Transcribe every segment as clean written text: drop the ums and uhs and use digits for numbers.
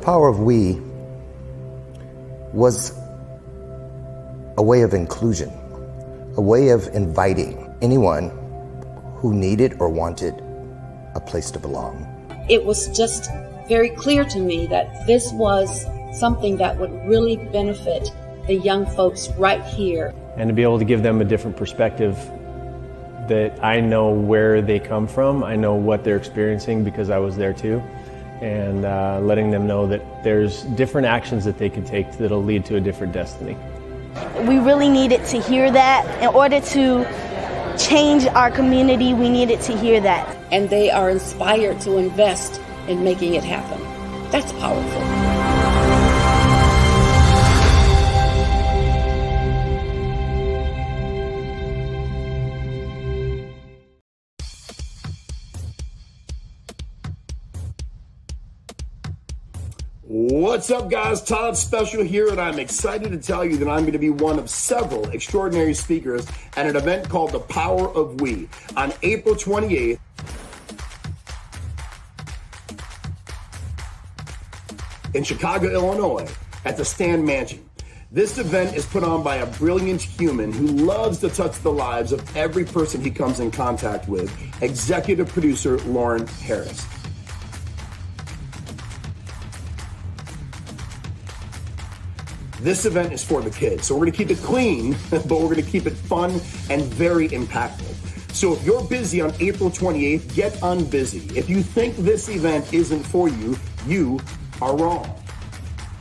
power of we was a way of inclusion, a way of inviting anyone who needed or wanted a place to belong. It was just very clear to me that this was something that would really benefit the young folks right here. And to be able to give them a different perspective, that I know where they come from, I know what they're experiencing because I was there too, and letting them know that there's different actions that they can take that'll lead to a different destiny. We really needed to hear that. In order to change our community, we needed to hear that. And they are inspired to invest in making it happen. That's powerful. What's up, guys? Todd Special here, and I'm excited to tell you that I'm going to be one of several extraordinary speakers at an event called The Power of We on April 28th. In Chicago, Illinois, at the Stan Mansion. This event is put on by a brilliant human who loves to touch the lives of every person he comes in contact with, executive producer Lauren Harris. This event is for the kids, so we're going to keep it clean, but we're going to keep it fun and very impactful. So if you're busy on April 28th, get unbusy. If you think this event isn't for you, you are wrong.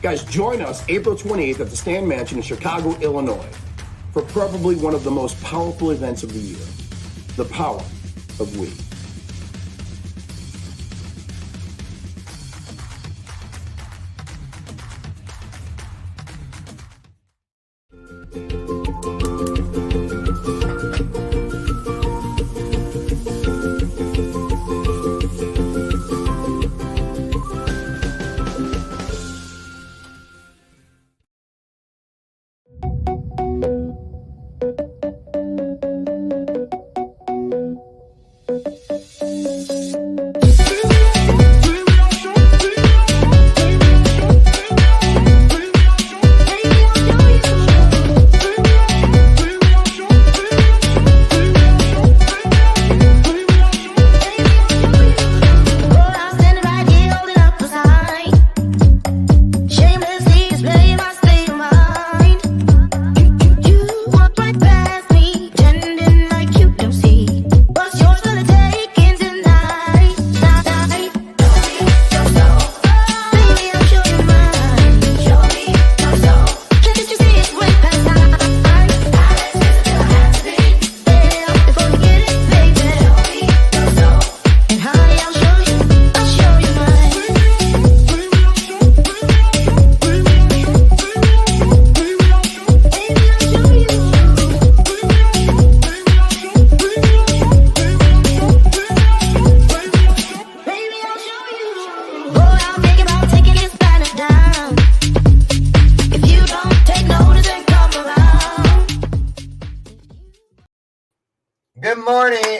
Guys, join us April 28th at the Stan Mansion in Chicago, Illinois, for probably one of the most powerful events of the year, The Power of We.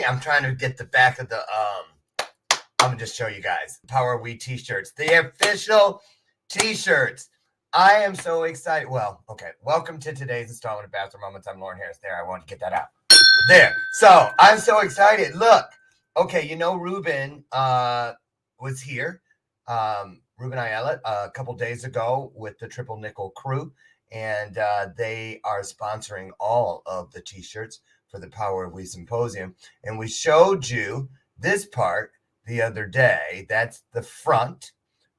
I'm trying to get the back of the, I'm going to just show you guys. Power We t-shirts, the official t-shirts. I am so excited. Well, okay. Welcome to today's installment of Bathrobe Moments. I'm Lauren Harris. There, I wanted to get that out. There. So, I'm so excited. Look. Okay, you know Ruben was here. Ruben Ayala a couple days ago with the Triple Nickel crew. And they are sponsoring all of the t-shirts for the Power of We Symposium. And we showed you this part the other day. That's the front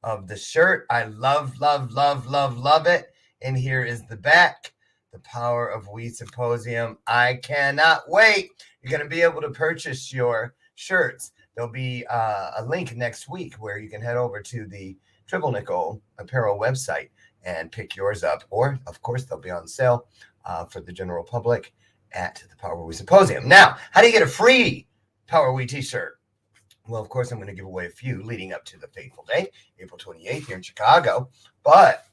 of the shirt. I love, love, love, love, love it. And here is the back, the Power of We Symposium. I cannot wait. You're going to be able to purchase your shirts. There'll be a link next week where you can head over to the Triple Nickel Apparel website and pick yours up. Or, of course, they'll be on sale for the general public at the Power of We Symposium. Now, how do you get a free Power of We t-shirt? Well, of course, I'm going to give away a few leading up to the fateful day, April 28th here in Chicago. But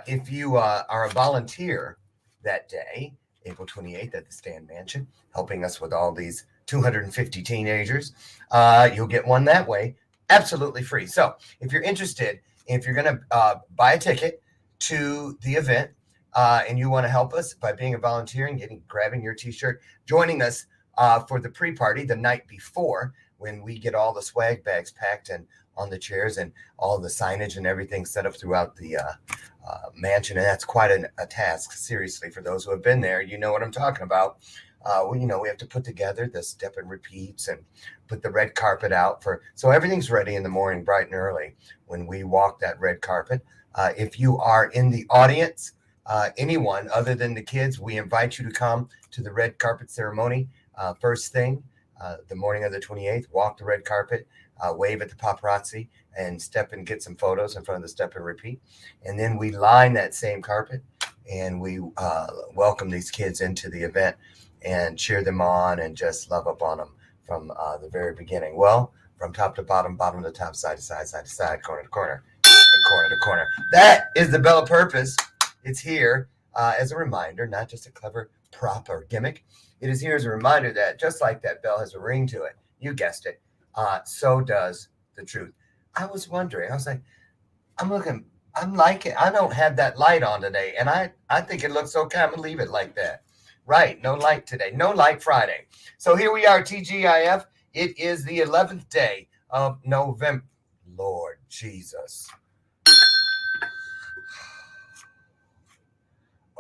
if you are a volunteer that day, April 28th at the Stan Mansion, helping us with all these 250 teenagers, you'll get one that way, absolutely free. So if you're interested If you're going to buy a ticket to the event and you want to help us by being a volunteer and grabbing your t-shirt, joining us for the pre-party the night before, when we get all the swag bags packed and on the chairs and all the signage and everything set up throughout the mansion. And that's quite a task, seriously. For those who have been there, you know what I'm talking about. We have to put together the step and repeats and put the red carpet out so everything's ready in the morning, bright and early, when we walk that red carpet. If you are in the audience, anyone other than the kids, we invite you to come to the red carpet ceremony. First thing, the morning of the 28th, walk the red carpet, wave at the paparazzi, and step and get some photos in front of the step and repeat. And then we line that same carpet and we welcome these kids into the event and cheer them on and just love up on them from the very beginning. Well, from top to bottom, bottom to top, side to side, side to side, corner to corner, and corner to corner. That is the bell of purpose. It's here as a reminder, not just a clever prop or gimmick. It is here as a reminder that just like that bell has a ring to it, you guessed it, so does the truth. I was wondering, I was like, I'm liking, I don't have that light on today, and I think it looks okay. I'm going to leave it like that. Right, no light today, no light Friday. So here we are, TGIF. It is the 11th day of November. Lord Jesus.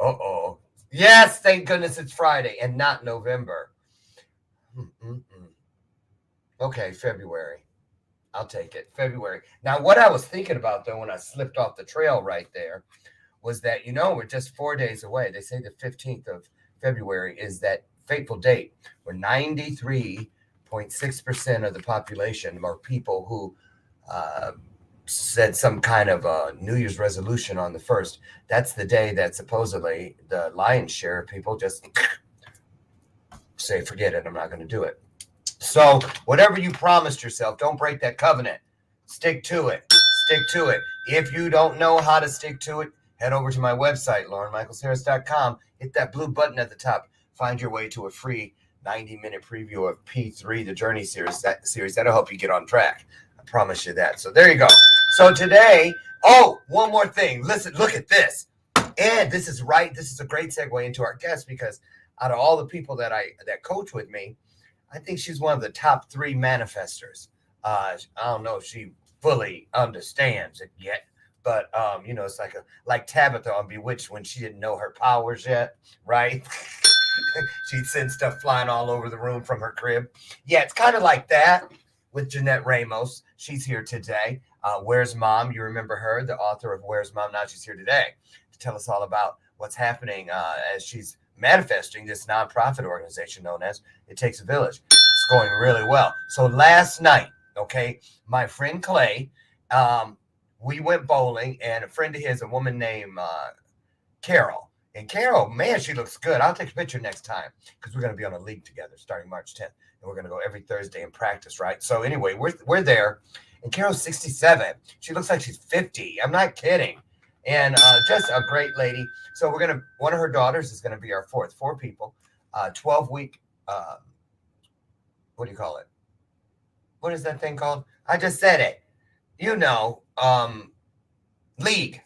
Uh-oh. Yes, thank goodness it's Friday and not November. Okay, February. I'll take it. February. Now, what I was thinking about, though, when I slipped off the trail right there, was that, we're just 4 days away. They say the 15th of February is that fateful date where 93.6% of the population are people who said some kind of a New Year's resolution on the 1st. That's the day that supposedly the lion's share of people just say, forget it, I'm not going to do it. So whatever you promised yourself, don't break that covenant. Stick to it. Stick to it. If you don't know how to stick to it, head over to my website, laurenmichaelsharris.com. Hit that blue button at the top. Find your way to a free 90-minute preview of P3, the Journey series. That'll help you get on track. I promise you that. So there you go. So today, one more thing. Listen, look at this. And this is right. This is a great segue into our guest, because out of all the people that coach with me, I think she's one of the top 3 manifestors. I don't know if she fully understands it yet, but it's like Tabitha on Bewitched when she didn't know her powers yet, right? She'd send stuff flying all over the room from her crib. Yeah, it's kind of like that with Jannette Ramos. She's here today. Where's Mom? You remember her, the author of Where's Mom? Now she's here today to tell us all about what's happening as she's manifesting this nonprofit organization known as It Takes a Village. It's going really well. So last night, my friend Clay, we went bowling, and a friend of his, a woman named Carol. And Carol, man, she looks good. I'll take a picture next time, because we're going to be on a league together starting March 10th. And we're going to go every Thursday and practice, right? So anyway, we're there. And Carol's 67. She looks like she's 50. I'm not kidding. And just a great lady. So one of her daughters is going to be our 4 people, 12-week, what do you call it? What is that thing called? I just said it. League.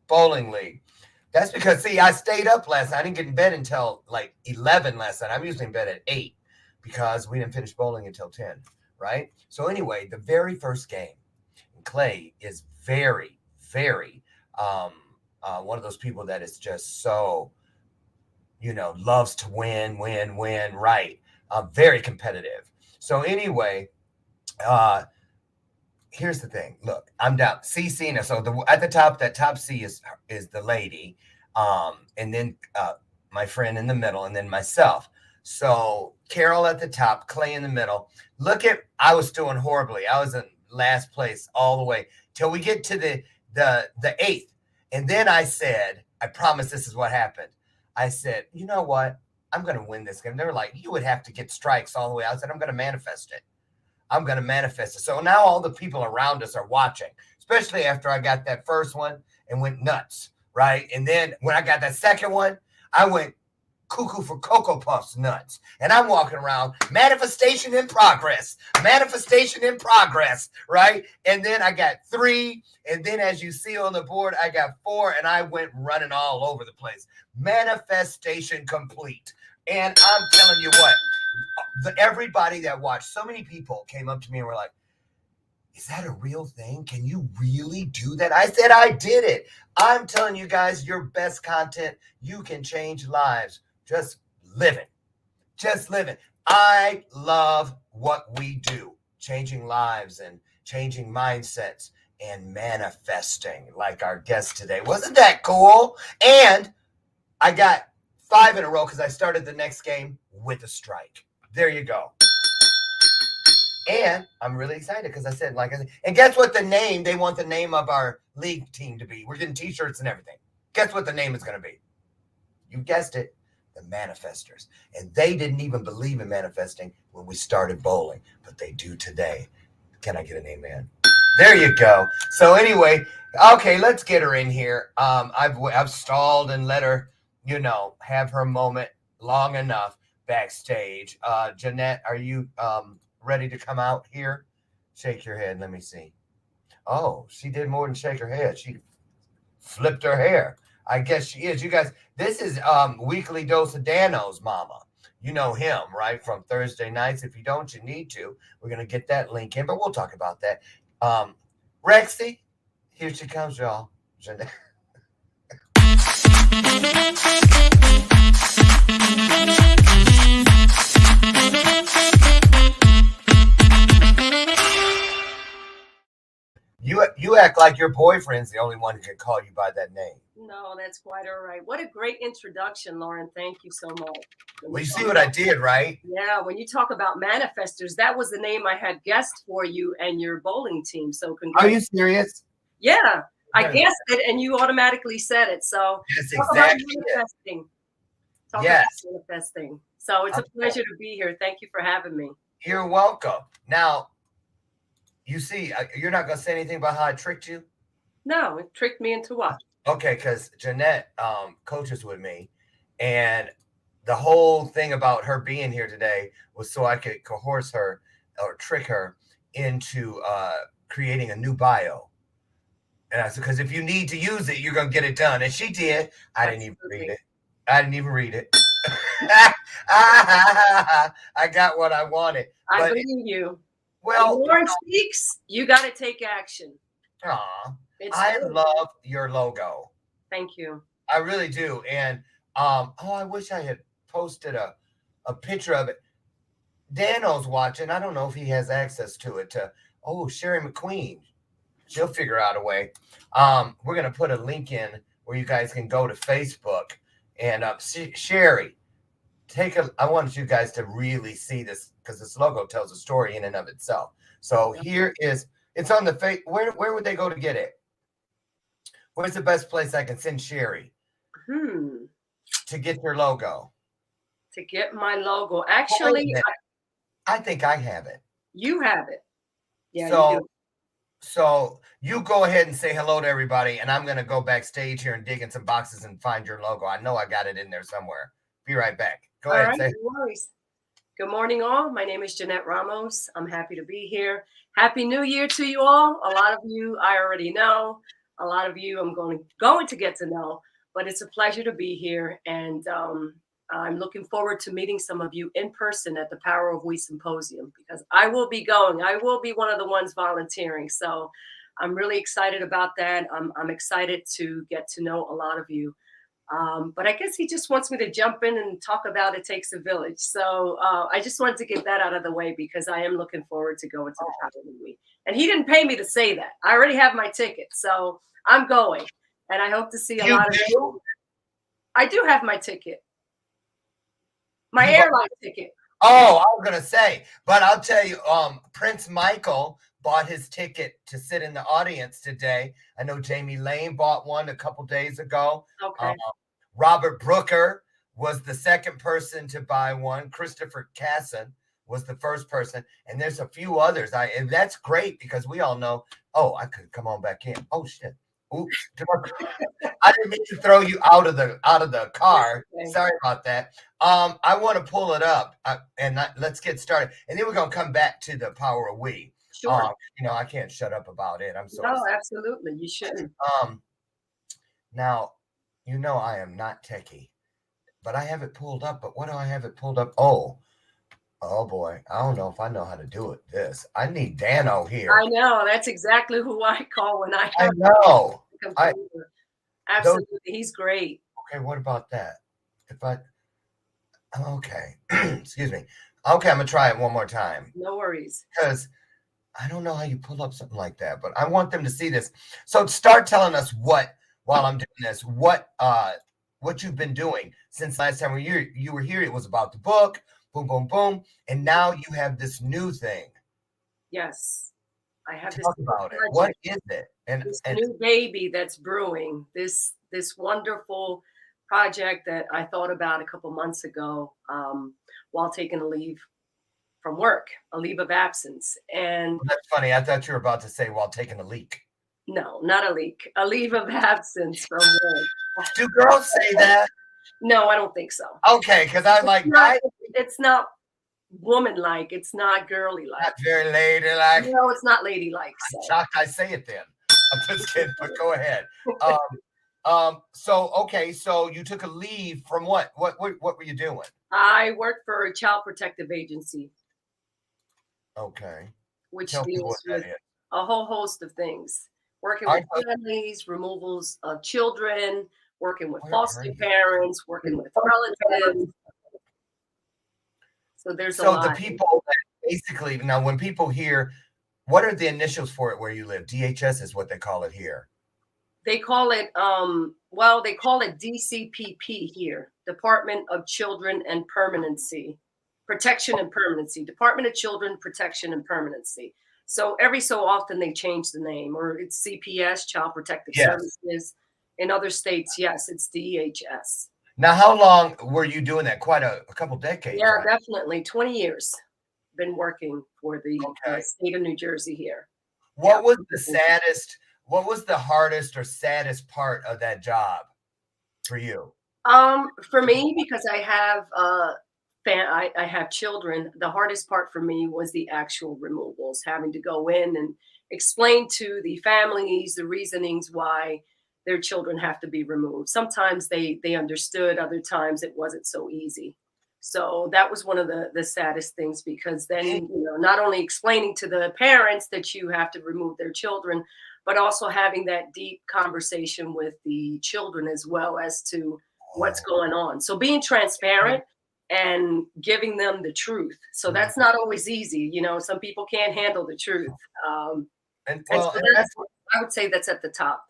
Bowling league. That's because, see, I stayed up last night. I didn't get in bed until like 11 last night. I'm usually in bed at 8 because we didn't finish bowling until 10, right? So anyway, the very first game, Clay is very, very one of those people that is just so, loves to win, right? Very competitive. So anyway, here's the thing. Look, I'm down. C, Cena. So at the top, that top C is the lady. And then my friend in the middle, and then myself. So Carol at the top, Clay in the middle. I was doing horribly. I was in last place all the way till we get to the 8th. And then I said, I promise this is what happened. I said, you know what? I'm going to win this game. They were like, you would have to get strikes all the way out. I said, I'm going to manifest it. I'm going to manifest it. So now all the people around us are watching, especially after I got that first one and went nuts, right? And then when I got that second one, I went cuckoo for Cocoa Puffs nuts. And I'm walking around, manifestation in progress, right? And then I got 3. And then as you see on the board, I got 4, and I went running all over the place. Manifestation complete. And I'm telling you what, everybody that watched, so many people came up to me and were like, is that a real thing? Can you really do that? I said, I did it. I'm telling you guys, your best content, you can change lives. Just living. I love what we do, changing lives and changing mindsets and manifesting, like our guest today. Wasn't that cool? And I got 5 in a row because I started the next game with a strike. There you go. And I'm really excited because I said, and guess what they want the name of our league team to be? We're getting t-shirts and everything. Guess what the name is going to be? You guessed it, the Manifestors. And they didn't even believe in manifesting when we started bowling, but they do today. Can I get an amen? There you go. So anyway, okay, let's get her in here. I've stalled and let her, have her moment long enough backstage. Jannette, are you ready to come out here? Shake your head. Let me see. Oh, she did more than shake her head. She flipped her hair. I guess she is. You guys, this is Weekly Dose of Dano's mama. You know him, right? From Thursday nights. If you don't, you need to. We're going to get that link in, but we'll talk about that. Rexy, here she comes, y'all. You act like your boyfriend's the only one who can call you by that name. No, that's quite all right. What a great introduction, Lauren. Thank you so much. Well, you see what I did, right? Yeah, when you talk about manifestors, that was the name I had guessed for you and your bowling team. So Are you serious? Yeah, I guessed it and you automatically said it. So that's talk exactly about manifesting. Manifesting. So it's a pleasure to be here. Thank you for having me. You're welcome. Now, you see, you're not going to say anything about how I tricked you? No, it tricked me into what? Okay, because Jannette coaches with me, and the whole thing about her being here today was so I could coerce her or trick her into creating a new bio. And I said, because if you need to use it, you're going to get it done. And she did. I didn't even read it. I got what I wanted. I believe you. Well, when Lauren speaks, you got to take action. Aw, I love your logo. Thank you. I really do. And I wish I had posted a picture of it. Dano's watching. I don't know if he has access to it. Sherry McQueen. She'll figure out a way. We're going to put a link in where you guys can go to Facebook. And Sherry, I want you guys to really see this because this logo tells a story in and of itself. So here is, it's on the face. Where would they go to get it? Where's the best place I can send Sherry to get your logo? To get my logo. Actually, I think I have it. You have it. Yeah, you do. So you go ahead and say hello to everybody, and I'm going to go backstage here and dig in some boxes and find your logo. I know I got it in there somewhere. Be right back. Go ahead. All right, no worries. Good morning, all. My name is Jannette Ramos. I'm happy to be here. Happy New Year to you all. A lot of you I already know. A lot of you I'm going to get to know. But it's a pleasure to be here, and I'm looking forward to meeting some of you in person at the Power of We Symposium because I will be going. I will be one of the ones volunteering. So I'm really excited about that. I'm excited to get to know a lot of you. But I guess he just wants me to jump in and talk about It Takes a Village. So I just wanted to get that out of the way because I am looking forward to going to the Power of We. And he didn't pay me to say that. I already have my ticket. So I'm going. And I hope to see a lot of you. I do have my ticket. My airline ticket. Oh, I was going to say, but I'll tell you, Prince Michael bought his ticket to sit in the audience today. I know Jamie Lane bought one a couple days ago. Okay. Robert Brooker was the second person to buy one. Christopher Casson was the first person. And there's a few others. And that's great because we all know, I could come on back in. Oh, shit. Oops. I didn't mean to throw you out of the car. Okay. Sorry about that. I want to pull it up let's get started. And then we're gonna come back to the power of we. Sure. I can't shut up about it. I'm so No, absolutely. You shouldn't. Now, I am not techie, but I have it pulled up. But what do I have it pulled up? Oh boy. I don't know if I know how to do it. I need Dano here. I know. That's exactly who I call when I I have know. a computer. Absolutely. He's great. Okay, what about that? Okay, excuse me. Okay, I'm gonna try it one more time No worries. because I don't know how you pull up something like that, but I want them to see this. So start telling us while I'm doing this, what you've been doing since last time you were here. It was about the book, boom, boom, boom, and now you have this new thing. Yes. I have Talk this about it. project, What is it? this new baby that's brewing, this wonderful project that I thought about a couple months ago while taking a leave from work, a leave of absence. And That's funny. I thought you were about to say while taking a leak. no, not a leak, a leave of absence from work. Do girls say that? No, I don't think so. Okay, because I'm like, It's not woman-like. It's not girly-like. not very ladylike. No, it's not ladylike. I'm So. shocked I say it then. I'm just kidding, but go ahead. So you took a leave from what? What were you doing? I work for a child protective agency, Okay. which Tell me what deals that with is. a whole host of things. Working I with thought- families, removals of children, working with Where foster are you? parents, working with relatives. So there's a So lot. the people that basically now when people hear, what are the initials for it where you live? DHS is what they call it here. They call it they call it DCPP here, Department of Children and Permanency, Protection and Permanency, Department of Children Protection and Permanency. So every so often they change the name, or it's CPS, Child Protective Yes. Services. In other states, yes, it's DHS. Now, how long were you doing that? Quite a couple decades. Yeah, right? definitely. 20 years. Been working for the Okay. state of New Jersey here. What was the saddest? What was the hardest or saddest part of that job for you? For me, because I have I have children, the hardest part for me was the actual removals, having to go in and explain to the families the reasonings why their children have to be removed. Sometimes they understood, other times it wasn't so easy. So that was one of the saddest things, because then, not only explaining to the parents that you have to remove their children, but also having that deep conversation with the children as well as to what's going on. So being transparent and giving them the truth. So that's not always easy. Some people can't handle the truth. I would say that's at the top.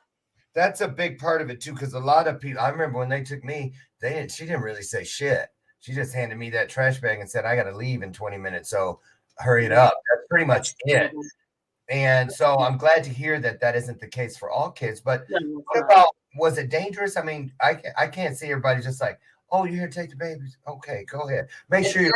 That's a big part of it too, because a lot of people. I remember when they took me, she didn't really say shit. She just handed me that trash bag and said, "I got to leave in 20 minutes, so hurry it up." That's pretty much it. And so I'm glad to hear that isn't the case for all kids. But what about, was it dangerous? I mean, I can't see everybody just like, "Oh, you're here to take the babies. Okay, go ahead. Make sure you're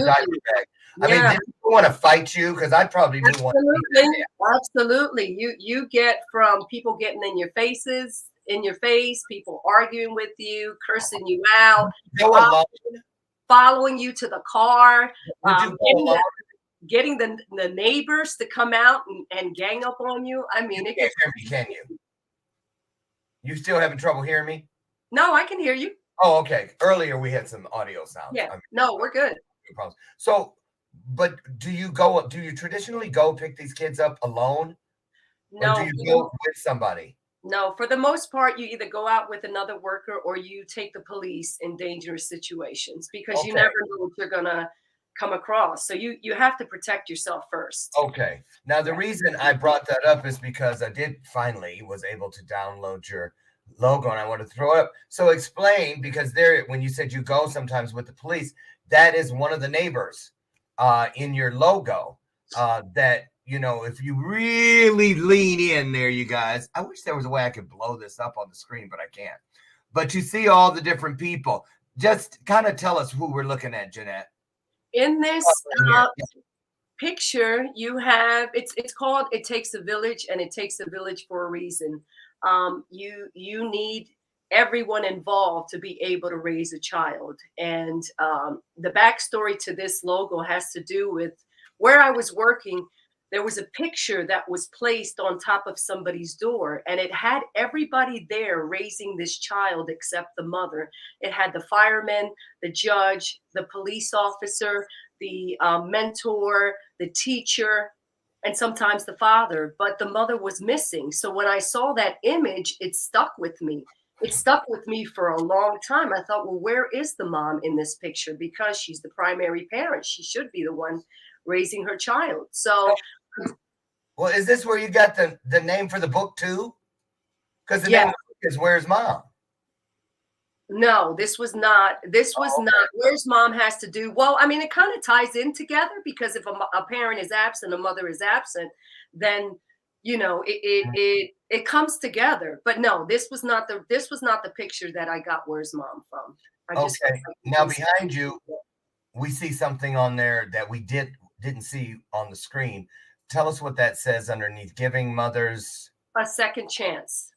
diaper bag." I mean, did people want to fight you? Because I probably didn't want to. Absolutely. You get from people getting in your face, people arguing with you, cursing you out, following you to the car, getting the neighbors to come out and gang up on you. I mean, you can't hear me, can you? You still having trouble hearing me? No, I can hear you. Oh, okay. Earlier we had some audio sounds. Yeah. No, we're good. So, but do you traditionally go pick these kids up alone? No. Or do you go with somebody? No, for the most part, you either go out with another worker or you take the police in dangerous situations, because you never know what you're gonna come across. So you have to protect yourself first. Okay. Now the reason I brought that up is because I was able to download your logo and I want to throw it up. So explain, because when you said you go sometimes with the police, that is one of the neighbors in your logo that, if you really lean in there, you guys, I wish there was a way I could blow this up on the screen, but I can't. But you see all the different people. Just kind of tell us who we're looking at, Jannette. In this picture, you have, it's called It Takes a Village, and it takes a village for a reason. You need everyone involved to be able to raise a child. And the backstory to this logo has to do with where I was working. There was a picture that was placed on top of somebody's door, and it had everybody there raising this child except the mother. It had the fireman, the judge, the police officer, the mentor, the teacher, and sometimes the father, but the mother was missing. So when I saw that image, it stuck with me. It stuck with me for a long time. I thought, well, where is the mom in this picture? Because she's the primary parent. She should be the one raising her child. So, well, is this where you got the name for the book too? Because the yeah. name of the book is Where's Mom? No, this was not. This was not. Where's Mom has to do. Well, I mean, it kind of ties in together, because if a parent is absent, a mother is absent, then it comes together. But no, this was not the picture that I got Where's Mom from. Okay. Now behind you, we see something on there that we didn't see on the screen. Tell us what that says underneath. Giving mothers a second chance.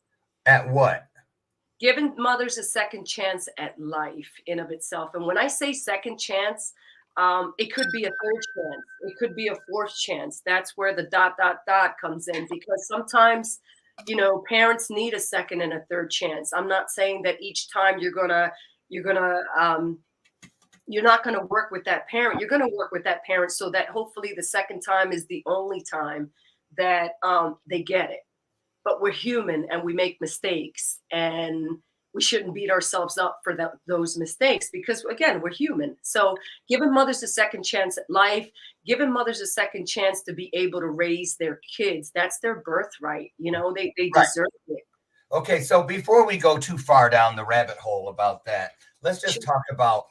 At what? Giving mothers a second chance at life in of itself. And when I say second chance, it could be a third chance. It could be a fourth chance. That's where the ... comes in, because sometimes, parents need a second and a third chance. I'm not saying that each time you're not going to work with that parent. You're going to work with that parent so that hopefully the second time is the only time that they get it. But we're human and we make mistakes, and we shouldn't beat ourselves up for those mistakes, because again, we're human. So giving mothers a second chance at life, giving mothers a second chance to be able to raise their kids, that's their birthright. They deserve it. Okay, so before we go too far down the rabbit hole about that, let's just talk about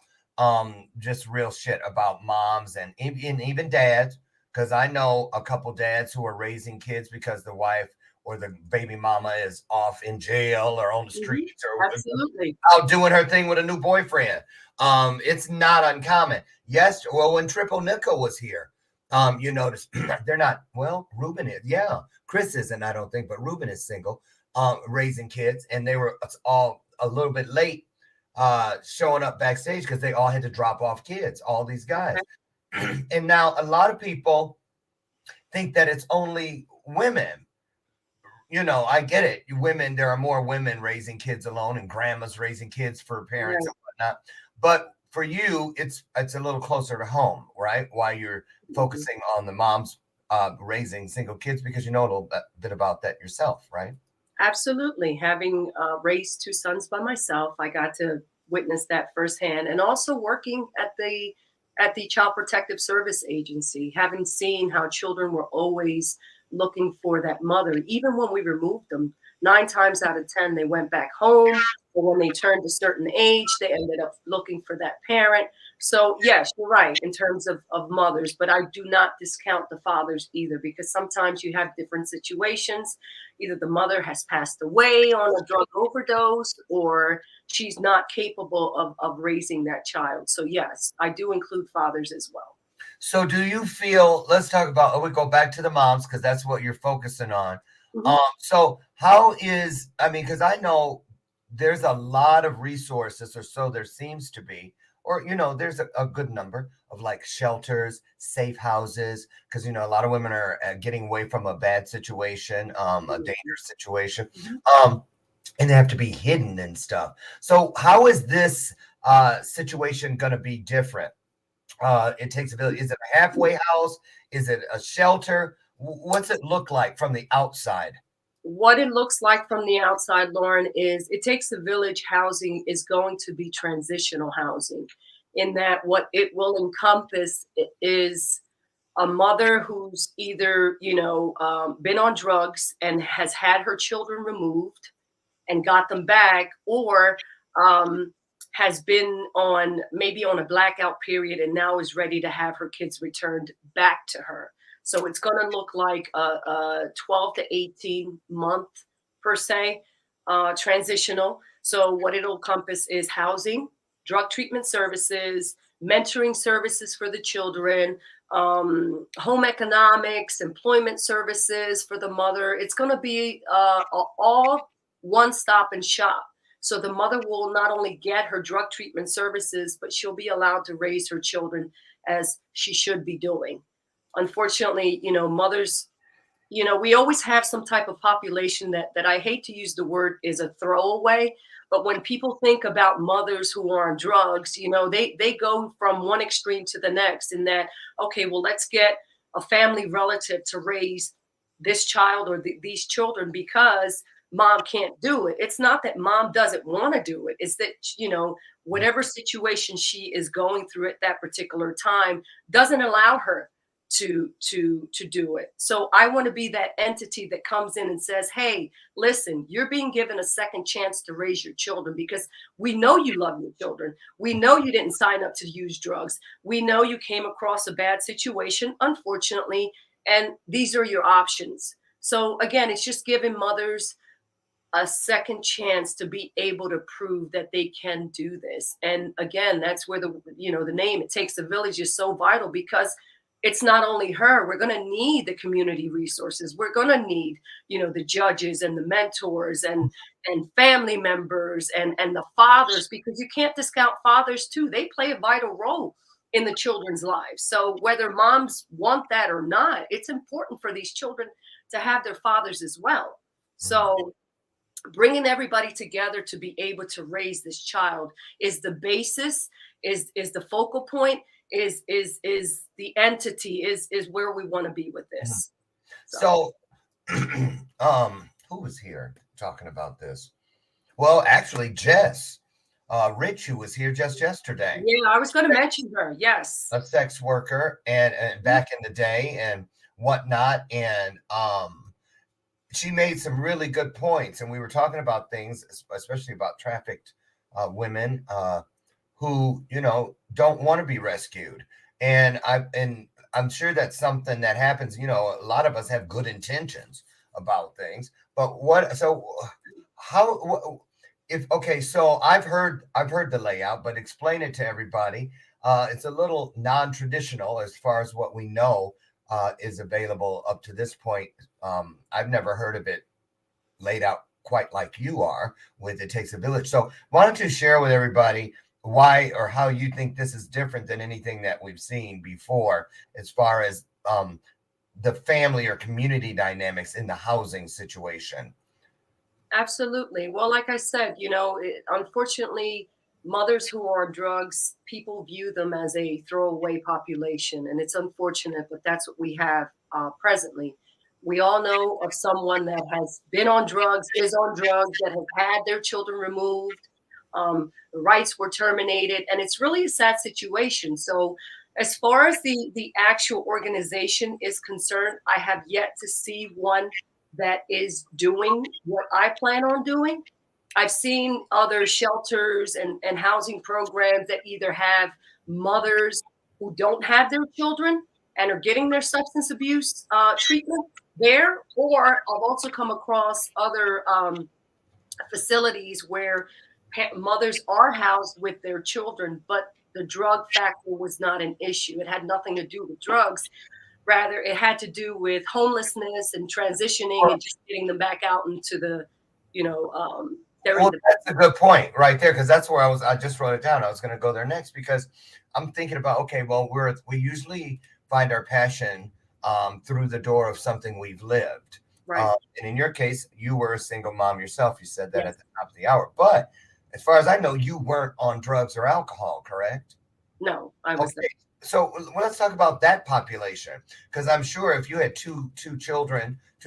just real shit about moms and even dads, because I know a couple dads who are raising kids because the wife or the baby mama is off in jail or on the streets or absolutely out doing her thing with a new boyfriend. It's not uncommon. Yes, well, when Triple Nickel was here, you notice they're not, well, Ruben is, yeah, Chris isn't, I don't think, but Ruben is single, raising kids, and they were all a little bit late showing up backstage because they all had to drop off kids, all these guys. And now a lot of people think that it's only women. I get it. Women, there are more women raising kids alone and grandmas raising kids for parents and whatnot. But for you, it's a little closer to home, right? Why you're focusing on the moms raising single kids, because you know a little bit about that yourself, right? Absolutely. Having raised two sons by myself, I got to witness that firsthand. And also working at the Child Protective Service Agency, having seen how children were always looking for that mother. Even when we removed them, 9 times out of 10, they went back home. Or when they turned a certain age, they ended up looking for that parent. So yes, you're right in terms of mothers, but I do not discount the fathers either, because sometimes you have different situations. Either the mother has passed away on a drug overdose, or she's not capable of raising that child. So yes, I do include fathers as well. So do you feel, let's talk about, we go back to the moms, because that's what you're focusing on. So how is, because I know there's a lot of resources, or so there seems to be, or, there's a good number of like shelters, safe houses, because, a lot of women are getting away from a bad situation, a dangerous situation, and they have to be hidden and stuff. So how is this situation going to be different? It takes a village. Is it a halfway house? Is it a shelter? What's it look like from the outside? What it looks like from the outside, Lauren, is it takes a village. Housing is going to be transitional housing, in that what it will encompass is a mother who's either, been on drugs and has had her children removed and got them back, or has been maybe on a blackout period and now is ready to have her kids returned back to her. So it's going to look like a 12 to 18 month per se transitional. So what it'll encompass is housing, drug treatment services, mentoring services for the children, home economics, employment services for the mother. It's going to be all one stop and shop. So the mother will not only get her drug treatment services, but she'll be allowed to raise her children as she should be doing. Unfortunately, mothers, we always have some type of population that I hate to use the word is a throwaway, but when people think about mothers who are on drugs, they go from one extreme to the next in that, okay, well, let's get a family relative to raise this child or these children because mom can't do it. It's not that mom doesn't want to do it. It's that, whatever situation she is going through at that particular time doesn't allow her to do it. So I want to be that entity that comes in and says, hey, listen, you're being given a second chance to raise your children because we know you love your children. We know you didn't sign up to use drugs. We know you came across a bad situation, unfortunately, and these are your options. So again, it's just giving mothers a second chance to be able to prove that they can do this. And again, that's where the name It Takes a Village is so vital, because it's not only her. We're going to need the community resources. We're going to need, the judges and the mentors and family members and the fathers, because you can't discount fathers too. They play a vital role in the children's lives. So whether moms want that or not, it's important for these children to have their fathers as well. So bringing everybody together to be able to raise this child is the basis, is the focal point, is the entity, is where we want to be with this. So who was here talking about this? Well, actually, Jess Rich, who was here just yesterday. Yeah, I was going to mention her. Yes, a sex worker and back in the day and whatnot, and she made some really good points, and we were talking about things, especially about trafficked women who don't want to be rescued, and I'm sure that's something that happens. A lot of us have good intentions about things, but so I've heard the layout, but explain it to everybody. It's a little non-traditional as far as what we know is available up to this point. I've never heard of it laid out quite like you are with It Takes a Village. So why don't you share with everybody why or how you think this is different than anything that we've seen before as far as the family or community dynamics in the housing situation? Absolutely. Well, like I said, unfortunately, mothers who are on drugs, people view them as a throwaway population. And it's unfortunate, but that's what we have presently. We all know of someone that has been on drugs, is on drugs, that have had their children removed. The rights were terminated. And it's really a sad situation. So as far as the actual organization is concerned, I have yet to see one that is doing what I plan on doing. I've seen other shelters and housing programs that either have mothers who don't have their children and are getting their substance abuse treatment there, or I've also come across other facilities where mothers are housed with their children, but the drug factor was not an issue. It had nothing to do with drugs. Rather, it had to do with homelessness and transitioning and just getting them back out into the, that's a good point right there, because that's where I just wrote it down. I was going to go there next, because I'm thinking about, okay, well, we usually find our passion through the door of something we've lived. Right. And in your case, you were a single mom yourself. You said that At the top of the hour. But as far as I know, you weren't on drugs or alcohol, correct? No, I was not. So let's talk about that population, because I'm sure if you had two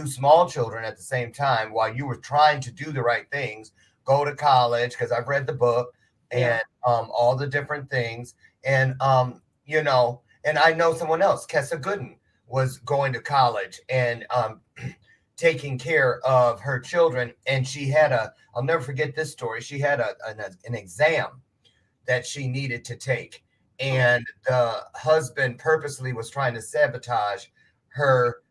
small children at the same time while you were trying to do the right things, go to college, because I've read the book and all the different things. And, and I know someone else, Kessa Gooden, was going to college and taking care of her children. And she had I'll never forget this story. She had an exam that she needed to take. And the husband purposely was trying to sabotage her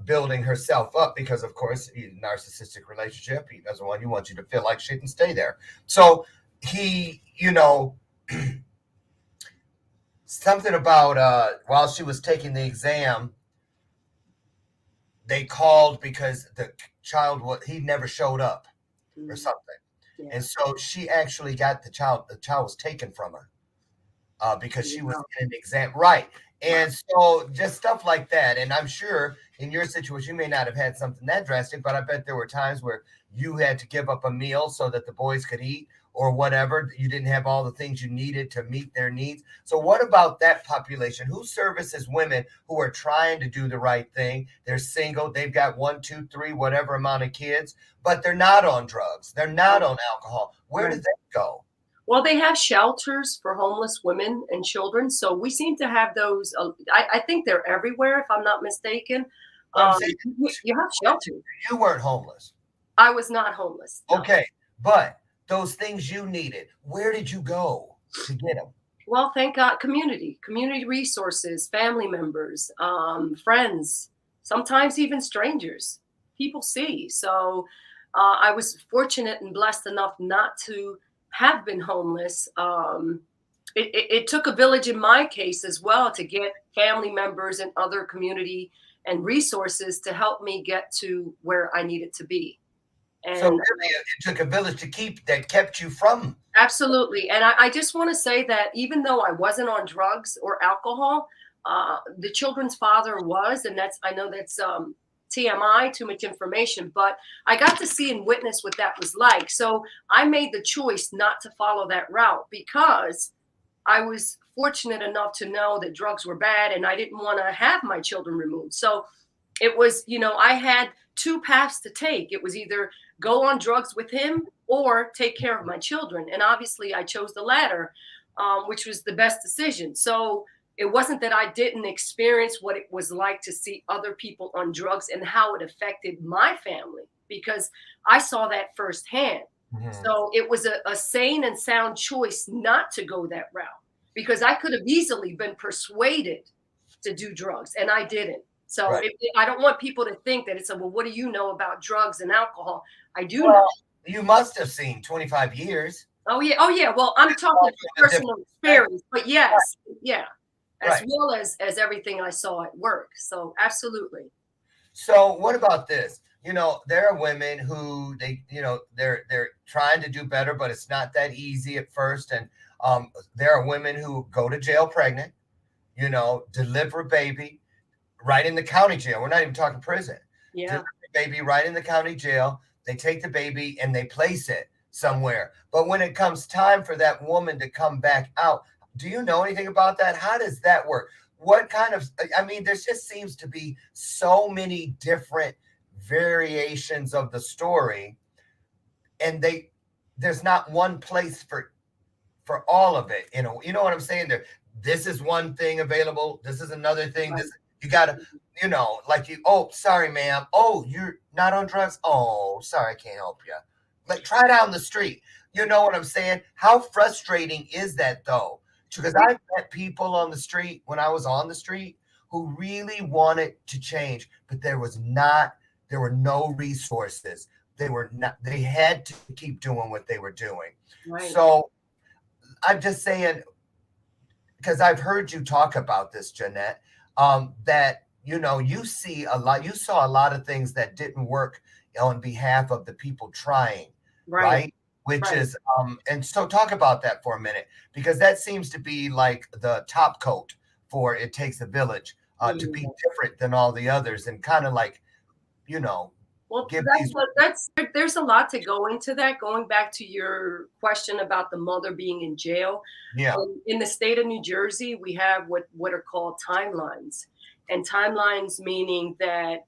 building herself up, because, of course, narcissistic relationship. He doesn't want you to feel like shit and stay there. So he, something about while she was taking the exam, they called because the child he never showed up. or something. Yeah. And so she actually got the child was taken from her because she was in an exam. Right. And so just stuff like that. And I'm sure in your situation, you may not have had something that drastic, but I bet there were times where you had to give up a meal so that the boys could eat or whatever. You didn't have all the things you needed to meet their needs. So what about that population? Who services women who are trying to do the right thing? They're single. They've got 1, 2, 3, whatever amount of kids, but they're not on drugs. They're not on alcohol. Where do they go? Well, they have shelters for homeless women and children. So we seem to have those. I think they're everywhere, if I'm not mistaken. You have shelters. You weren't homeless. I was not homeless. No. Okay. But those things you needed, where did you go to get them? Well, thank God, community resources, family members, friends, sometimes even strangers. People see. So I was fortunate and blessed enough not to have been homeless. It took a village in my case as well to get family members and other community and resources to help me get to where I needed to be. And so really it took a village that kept you from. Absolutely. And I just want to say that even though I wasn't on drugs or alcohol, the children's father was, and I know that's TMI, too much information, but I got to see and witness what that was like. So I made the choice not to follow that route because I was fortunate enough to know that drugs were bad and I didn't want to have my children removed. So it was, I had two paths to take. It was either go on drugs with him or take care of my children. And obviously I chose the latter, which was the best decision. So it wasn't that I didn't experience what it was like to see other people on drugs and how it affected my family, because I saw that firsthand. Mm-hmm. So it was a sane and sound choice not to go that route, because I could have easily been persuaded to do drugs and I didn't. So right. I don't want people to think that it's well, what do you know about drugs and alcohol? I do know. You must have seen 25 years. Oh, yeah. Oh, yeah. Well, I'm talking personal experience, but yes. Yeah. As well as everything I saw at work. So absolutely. So what about this? There are women who they're trying to do better, but it's not that easy at first. And there are women who go to jail pregnant, deliver a baby right in the county jail. We're not even talking prison. Yeah. Deliver a baby right in the county jail. They take the baby and they place it somewhere. But when it comes time for that woman to come back out, do you know anything about that? How does that work? What kind of, there just seems to be so many different variations of the story, and there's not one place for all of it. You know what I'm saying? This is one thing available. This is another thing. Right. You gotta, oh, sorry, ma'am. Oh, you're not on drugs. Oh, sorry, I can't help you. Like, try down the street. You know what I'm saying? How frustrating is that though? Because I've met people on the street when I was on the street who really wanted to change, but there were no resources. They had to keep doing what they were doing. Right. So I'm just saying, because I've heard you talk about this, Jannette, that, you saw a lot of things that didn't work on behalf of the people trying, right? Which is, and so talk about that for a minute, because that seems to be like the top coat for It Takes a Village, to be different than all the others and kind of like, well, there's a lot to go into that. Going back to your question about the mother being in jail. Yeah. In the state of New Jersey, we have what are called timelines, and timelines meaning that,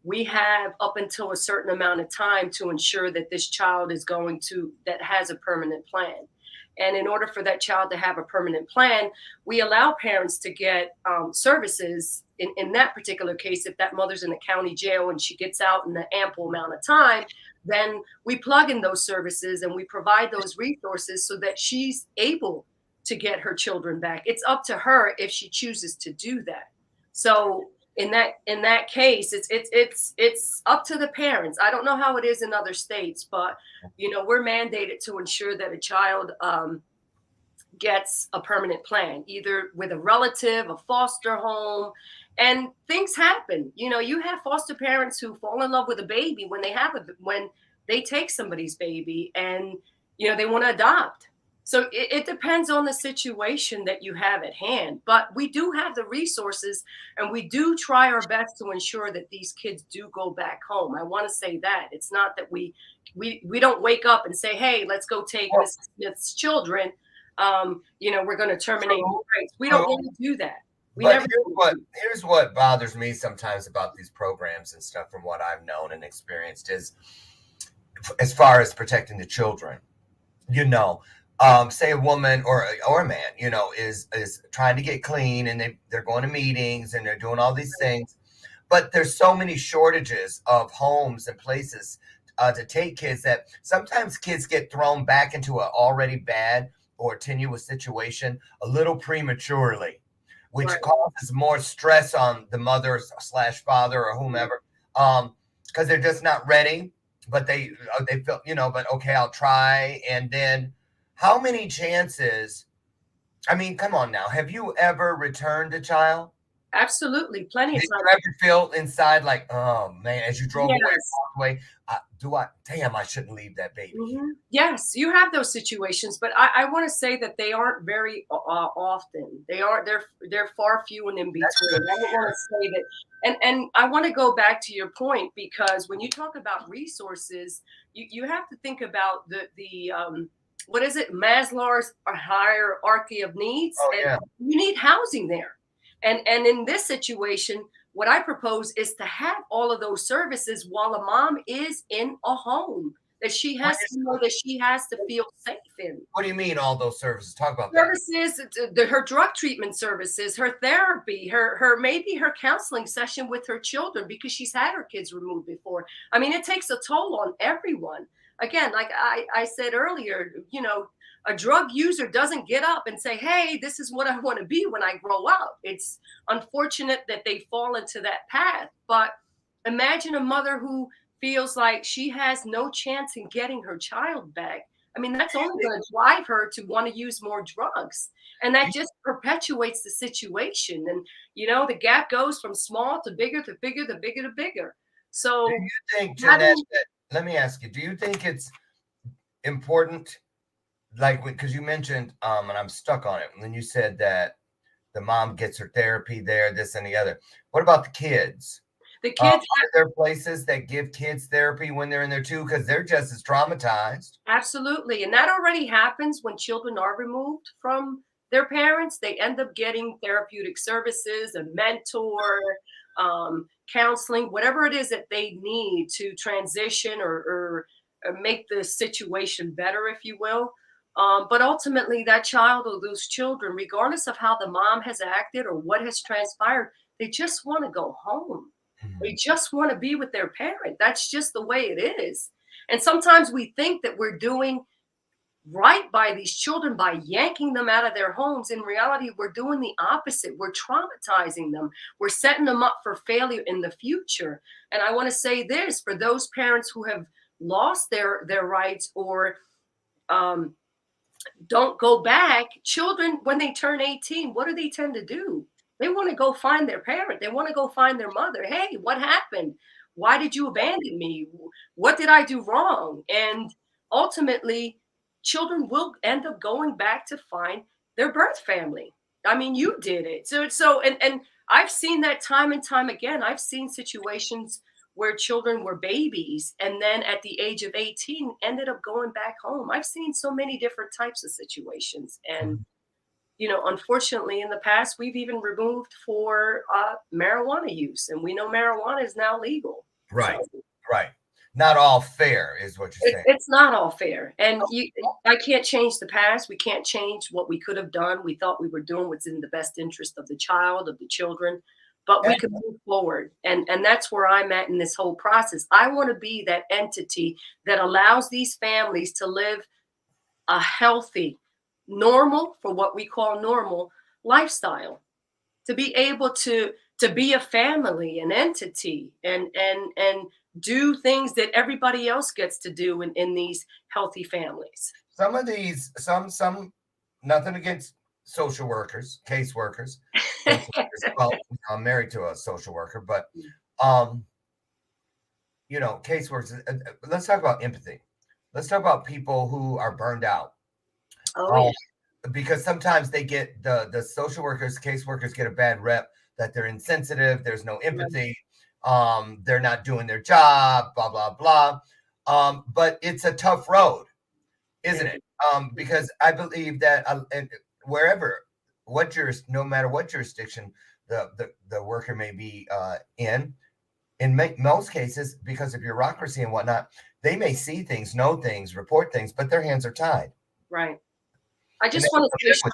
we have up until a certain amount of time to ensure that this child that has a permanent plan. And in order for that child to have a permanent plan, we allow parents to get services. In that particular case, if that mother's in a county jail and she gets out in an ample amount of time, then we plug in those services and we provide those resources so that she's able to get her children back. It's up to her if she chooses to do that. So in that case, it's up to the parents. I don't know how it is in other states, but we're mandated to ensure that a child gets a permanent plan, either with a relative, a foster home, and things happen. You have foster parents who fall in love with a baby when they take somebody's baby and, they want to adopt. So it depends on the situation that you have at hand. But we do have the resources, and we do try our best to ensure that these kids do go back home. I want to say that it's not that we don't wake up and say, hey, let's go take Mrs. Smith's children. We're going to terminate rights. We don't want to do that. Here's what bothers me sometimes about these programs and stuff, from what I've known and experienced, is as far as protecting the children. Say a woman or a man, is trying to get clean, and they're going to meetings and they're doing all these things, but there's so many shortages of homes and places to take kids that sometimes kids get thrown back into an already bad or tenuous situation a little prematurely, which causes more stress on the mother / father or whomever, because they're just not ready. But they feel, but okay, I'll try. And then how many chances? I mean, come on now. Have you ever returned a child? Absolutely. Plenty of times. Did you ever feel inside like, oh man, as you drove away, damn, I shouldn't leave that baby. Mm-hmm. Yes, you have those situations, but I want to say that they aren't very often. They're far few and in between. I don't want to say that. And I want to go back to your point, because when you talk about resources, you have to think about the what is it? Maslow's hierarchy of needs. Oh, yeah. You need housing there. And in this situation, what I propose is to have all of those services while a mom is in a home, that she has to know that she has to feel safe in. What do you mean all those services? Talk about services, her drug treatment services, her therapy, her maybe her counseling session with her children, because she's had her kids removed before. I mean, it takes a toll on everyone. Again, like I said earlier, a drug user doesn't get up and say, hey, this is what I want to be when I grow up. It's unfortunate that they fall into that path. But imagine a mother who feels like she has no chance in getting her child back. I mean, that's only going to drive her to want to use more drugs. And that just perpetuates the situation. And, the gap goes from small to bigger to bigger to bigger to bigger. So do you think, Jannette, let me ask you, do you think it's important, like, because you mentioned, and I'm stuck on it, when you said that the mom gets her therapy there, this and the other. What about the kids? The kids, are there places that give kids therapy when they're in there too? Because they're just as traumatized. Absolutely. And that already happens when children are removed from their parents. They end up getting therapeutic services, a mentor, counseling, whatever it is that they need to transition or make the situation better, if you will. But ultimately, that child or those children, regardless of how the mom has acted or what has transpired, they just want to go home. They just want to be with their parent. That's just the way it is. And sometimes we think that we're doing right by these children by yanking them out of their homes. In reality, we're doing the opposite. We're traumatizing them. We're setting them up for failure in the future. And I want to say this, for those parents who have lost their rights or don't go back, children, when they turn 18, what do they tend to do? They want to go find their parent. They want to go find their mother. Hey, what happened? Why did you abandon me? What did I do wrong? And ultimately, children will end up going back to find their birth family. I mean, you did it. And I've seen that time and time again. I've seen situations where children were babies and then at the age of 18 ended up going back home. I've seen so many different types of situations. And unfortunately, in the past, we've even removed for marijuana use, and we know marijuana is now legal. Right, right. Not all fair is what you're saying. It's not all fair. And I can't change the past. We can't change what we could have done. We thought we were doing what's in the best interest of the child, of the children, but we could move forward. And that's where I'm at in this whole process. I want to be that entity that allows these families to live a healthy, normal, for what we call normal, lifestyle, to be able to be a family, an entity, and do things that everybody else gets to do in these healthy families. Some of these, some nothing against social workers, caseworkers. Well, I'm married to a social worker, but caseworkers. Let's talk about empathy. Let's talk about people who are burned out. Oh, Because sometimes they get the social workers, caseworkers get a bad rep that they're insensitive. There's no empathy. They're not doing their job. Blah blah blah. But it's a tough road, isn't it? Because I believe that and wherever, no matter what jurisdiction the worker may be in most cases, because of bureaucracy and whatnot, they may see things, know things, report things, but their hands are tied. right. I just want to say,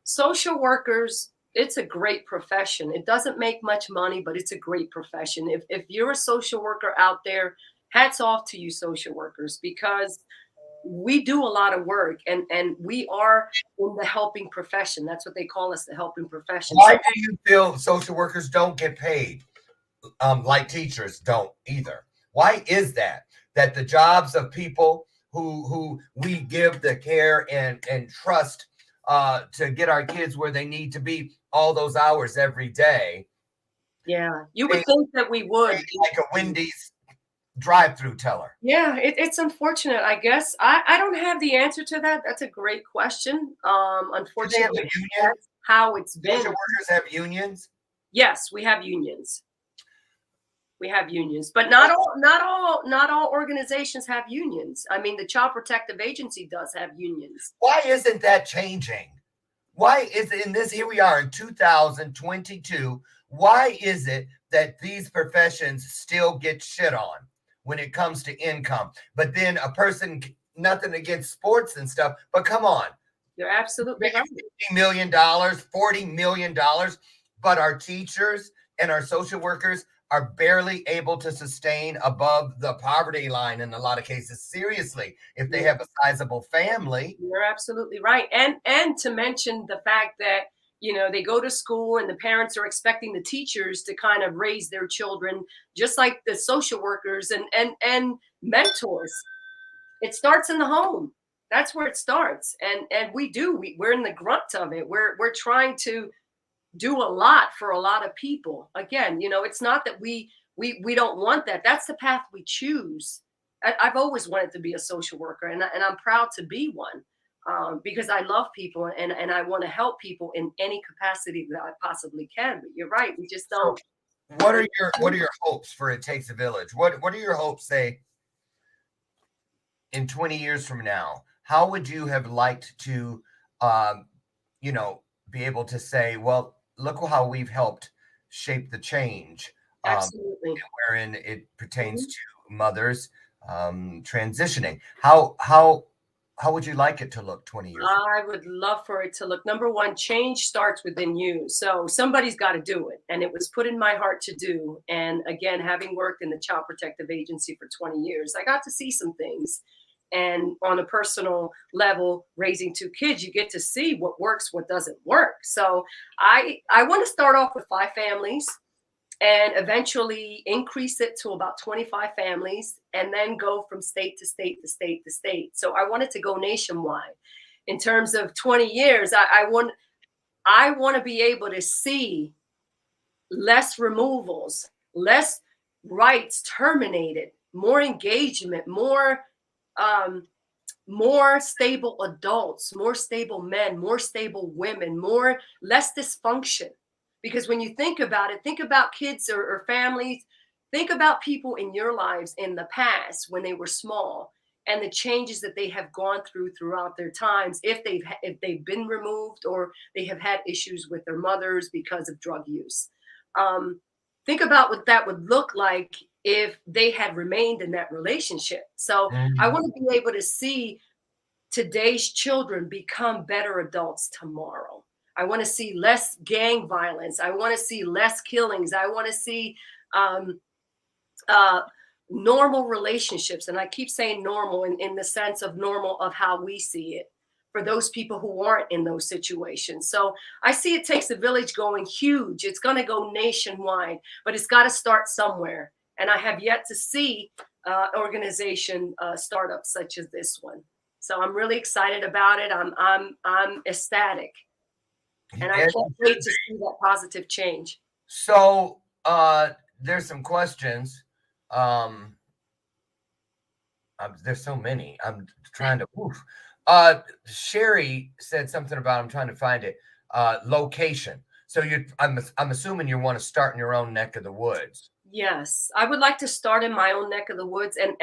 social workers, it's a great profession. It doesn't make much money, but it's a great profession. If you're a social worker out there, hats off to you, social workers, because we do a lot of work, and we are in the helping profession. That's what they call us, the helping profession. Why do you feel social workers don't get paid like teachers don't either? Why is that the jobs of people who we give the care and trust to get our kids where they need to be all those hours every day? Yeah, you would think that we would. Like a Wendy's drive-through teller. Yeah, it's unfortunate, I guess. I don't have the answer to that. That's a great question. Unfortunately, that's how it's been. Social workers have unions? Yes, we have unions. We have unions, but not all organizations have unions. I mean, the Child Protective Agency does have unions. Why isn't that changing? Why is it in this? Here we are in 2022. Why is it that these professions still get shit on when it comes to income? But then a person, nothing against sports and stuff, but come on. You're absolutely right. $50 million, $40 million, but our teachers and our social workers are barely able to sustain above the poverty line in a lot of cases. Seriously, if they have a sizable family. You're absolutely right. And to mention the fact that, they go to school and the parents are expecting the teachers to kind of raise their children, just like the social workers and mentors. It starts in the home. That's where it starts. And we're in the grunt of it. We're trying to do a lot for a lot of people. Again, it's not that we don't want that. That's the path we choose. I've always wanted to be a social worker, and I'm proud to be one, because I love people and I want to help people in any capacity that I possibly can. But you're right, we just don't. What are your hopes for It Takes a Village? What are your hopes, say, in 20 years from now? How would you have liked to be able to say, well, look how we've helped shape the change, Absolutely. Wherein it pertains to mothers transitioning. How would you like it to look 20 years ago? I would love for it to look, number one, change starts within you. So somebody's got to do it. And it was put in my heart to do. And again, having worked in the Child Protective Agency for 20 years, I got to see some things. And on a personal level, raising two kids, you get to see what works, what doesn't work. So I want to start off with 5 families and eventually increase it to about 25 families, and then go from state to state to state to state. So I wanted to go nationwide. In terms of 20 years, I want to be able to see less removals, less rights terminated, more engagement, more stable adults, more stable men, more stable women, less dysfunction. Because when you think about it, think about kids or families, think about people in your lives in the past when they were small, and the changes that they have gone through throughout their times, if they've been removed or they have had issues with their mothers because of drug use. Think about what that would look like if they had remained in that relationship. So I want to be able to see today's children become better adults tomorrow. I want to see less gang violence. I want to see less killings. I want to see normal relationships. And I keep saying normal in the sense of normal of how we see it for those people who aren't in those situations. So I see It Takes a Village going huge. It's going to go nationwide, but it's got to start somewhere. And I have yet to see organization startups such as this one. So I'm really excited about it. I'm ecstatic. And I can't wait to see that positive change. So there's some questions. There's so many. I'm trying to. Oof. Sherry said something about. I'm trying to find it. Location. So I'm assuming you want to start in your own neck of the woods. Yes, I would like to start in my own neck of the woods, and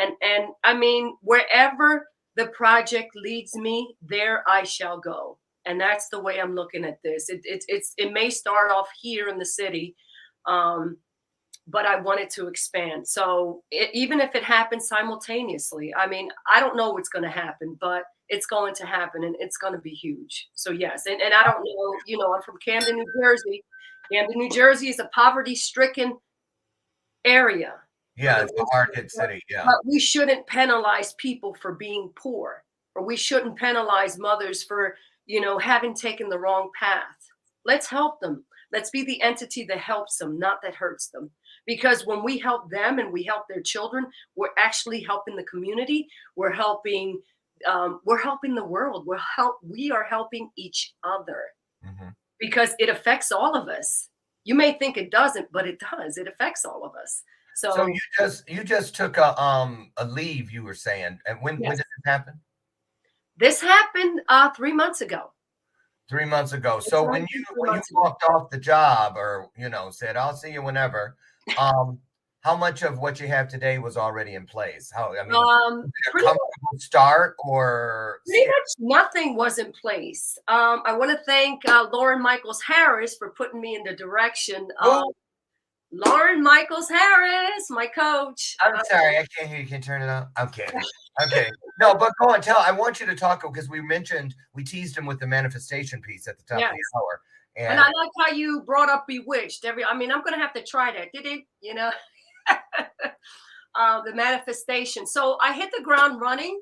I mean, wherever the project leads me, there I shall go, and that's the way I'm looking at this. It may start off here in the city, but I want it to expand. So even if it happens simultaneously, I mean, I don't know what's going to happen, but it's going to happen, and it's going to be huge. So yes, and I don't know, you know, I'm from Camden, New Jersey. Camden, New Jersey is a poverty-stricken area. Yeah, it's a hard hit city. Yeah. But we shouldn't penalize people for being poor, or we shouldn't penalize mothers for, you know, having taken the wrong path. Let's help them. Let's be the entity that helps them, not that hurts them. Because when we help them and we help their children, we're actually helping the community. We're helping the world. We are helping each other, because it affects all of us. You may think it doesn't, but it does. It affects all of us. So you just took a leave, you were saying. And when did this happen? This happened 3 months ago. 3 months ago. So when you walked off the job, or you know, said I'll see you whenever, how much of what you have today was already in place? How, I mean, a comfortable start, or pretty much nothing was in place. I want to thank Lauren Michaels Harris for putting me in the direction. Lauren Michaels Harris, my coach. I'm sorry, I can't hear you. Can you turn it up? I'm kidding. Okay. No, but go on. I want you to talk, because we teased him with the manifestation piece at the top of the hour. And I like how you brought up Bewitched. I'm going to have to try that. Did it? You know, the manifestation. So I hit the ground running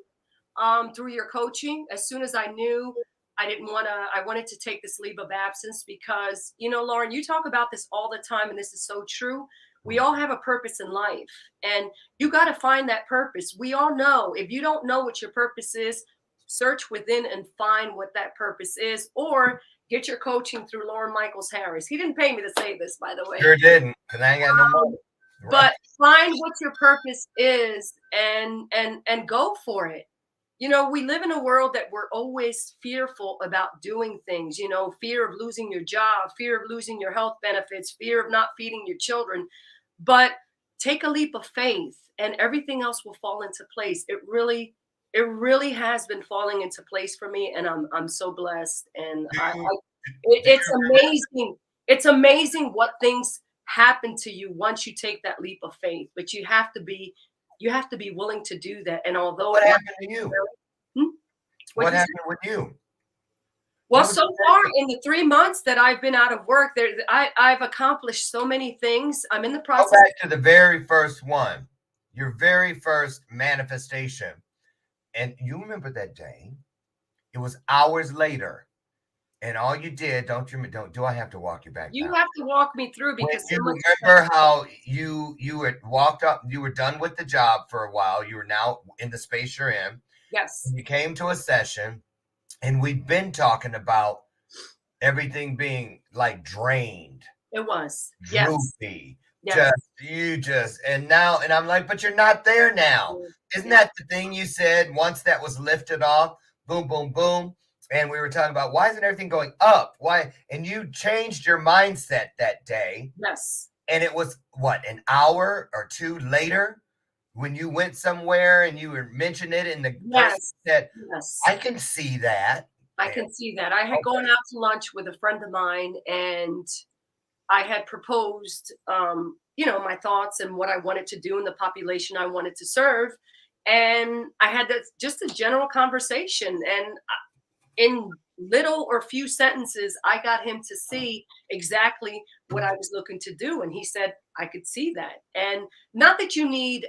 through your coaching. As soon as I knew I wanted to take this leave of absence, because, you know, Lauren, you talk about this all the time, and this is so true. We all have a purpose in life, and you got to find that purpose. We all know, if you don't know what your purpose is, search within and find what that purpose is, or get your coaching through Lauren Michaels Harris. He didn't pay me to say this, by the way. Sure didn't, because I ain't got no money. But find what your purpose is and go for it. You know, we live in a world that we're always fearful about doing things, you know, fear of losing your job, fear of losing your health benefits, fear of not feeding your children. But take a leap of faith, and everything else will fall into place. It really has been falling into place for me, and I'm so blessed. And it's amazing. It's amazing what things happen to you once you take that leap of faith. But you have to be willing to do that. And although what happened to you? What happened with you? Well, so far in the 3 months that I've been out of work, I've accomplished so many things. I'm in the process. Go back to the very first one, your very first manifestation. And you remember that day? It was hours later. And all you did, do I have to walk you back? You have to walk me through, because you remember how you had walked up, you were done with the job for a while. You were now in the space you're in. Yes. You came to a session, and we've been talking about everything being like drained. It was. Droopy. Yes. And I'm like, but you're not there now. Isn't that the thing you said? Once that was lifted off, boom, boom, boom. And we were talking about, why isn't everything going up? Why? And you changed your mindset that day. Yes. And it was what, an hour or two later when you went somewhere and you were mentioning it, and the person said, I can see that. I can see that. I had gone out to lunch with a friend of mine, and I had proposed, you know, my thoughts and what I wanted to do and the population I wanted to serve. And I had just a general conversation, and in little or few sentences, I got him to see exactly what I was looking to do. And he said, I could see that. And not that you need